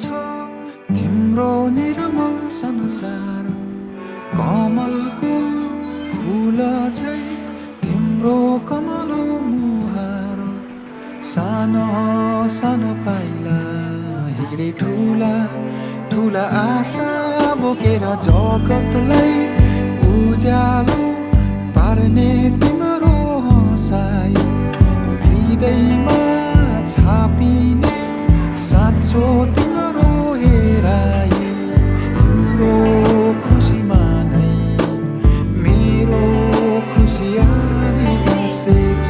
छ तिम्रो निर्मल संसार कमलको फूल झै तिम्रो कमलो मुहार सानो सानो पाइला हिँडे ठुला ठुला आशा बोकेर जगतलाई उज्यालो पार्ने तिम्रो हँसाइ हृदयमा छापिने साँचो तिम्रो हेराइ तिम्रो खुसीमा नै मेरो खुसी आनी गाँसेछ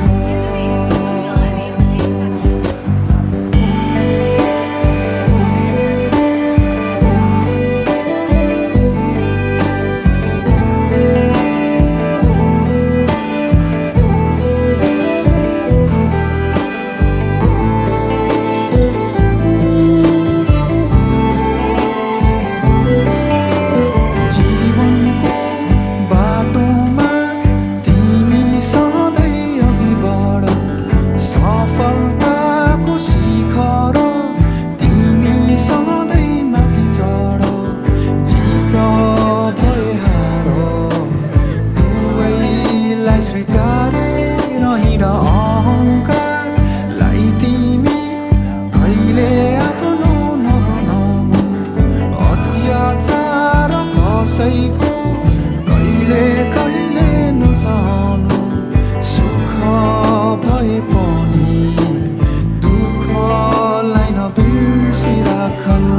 स्वीकारेर हिँड अहङ्कारलाई तिमी कहिले आफ्नो नबनाउनु अत्याचार कसैको कहिले कहिले नसहनु सुख भए पनि दुःखलाई नबिर्सिराख्नु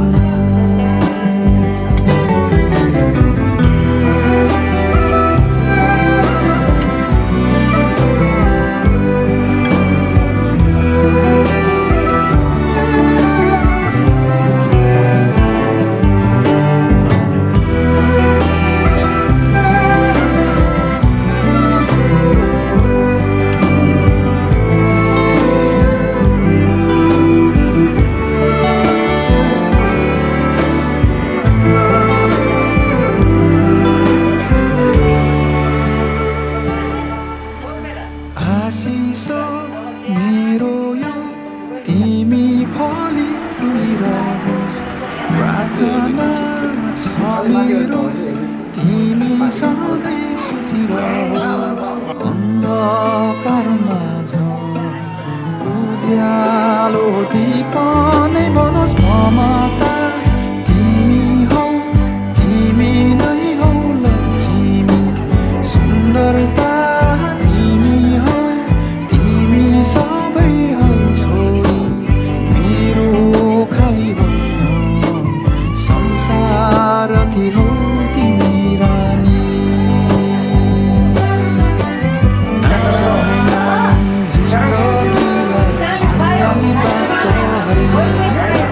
आशिष मेरो यो तिमी फली फुलिरहोस् प्रार्थना छ मेरो तिमी सधैँ सुखिरहोस् अन्धकारमा उज्यालो दीप नै बनोस् ममता तिमी हौ तिमी नै हौ लक्ष्मी सुन्दरता सबै हौ छोरी मेरो खाली होइन संसारकी हौ तिमी रानी नाच्छ है नानी जिन्दगीलाई नानी बाँच्छ है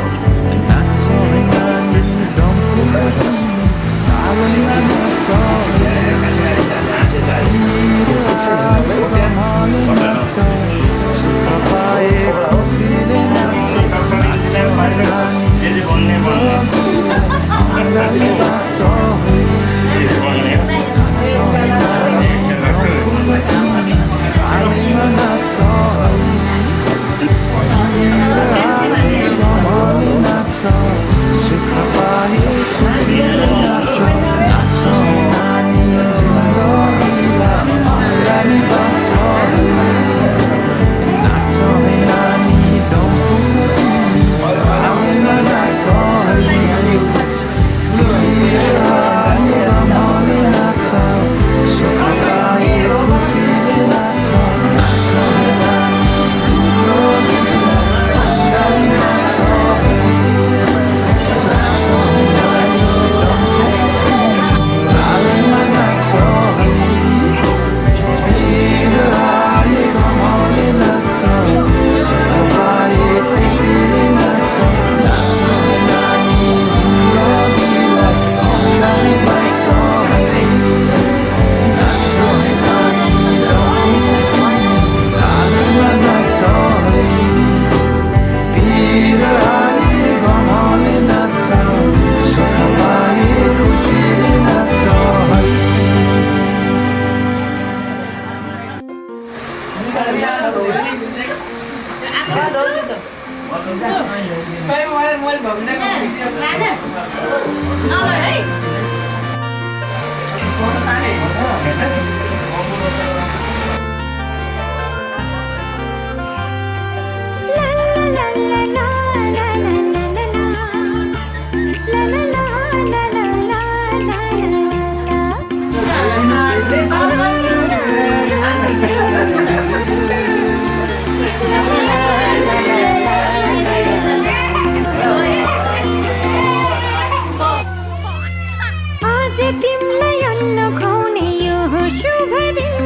तिमलाई अन्न खुवाउने यो शुभ दिन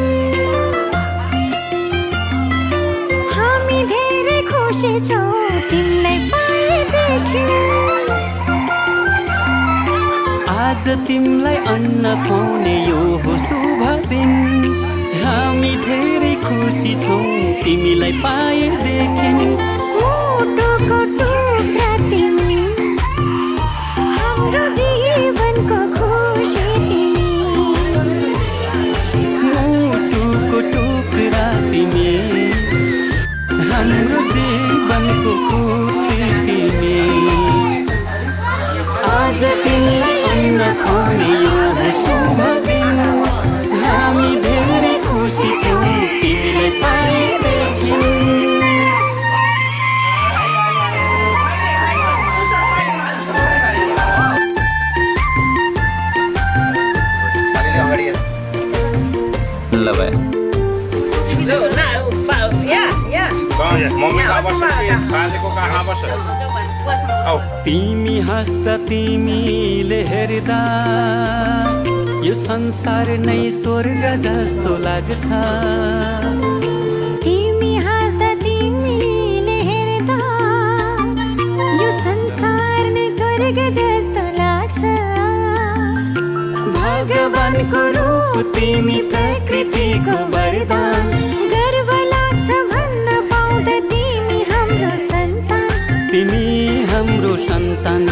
हामी धेरै खुसी छौँ तिमीलाई पाएदेखि आज तिमीलाई अन्न खुवाउने यो हो शुभ दिन हामी धेरै खुसी छौँ तिमीलाई पाएदेखि मुटुको टुक्रा तिमी हाम्रो जीवनको खुसी मुटुको टुक्रा तिमी हाम्रो जीवनको खुसी तिमी आज तिमीलाई अन्न खुवाउने यो हो शुभ दिन हामी धेरै खुसी छौँ तिमीलाई पाएदेखि ल भाइ तिमी हाँस्दा तिमीले हेर्दा यो संसार नै स्वर्ग जस्तो लाग्छ तिमी हाँस्दा तिमीले हेर्दा यो संसार नै स्वर्ग जस्तो लाग्छ भगवानको रूप तिमी प्रकृतिको वरदान गर्व लाग्छ भन्न पाउँदा तिमी हाम्रो सन्तान तिमी हाम्रो सन्तान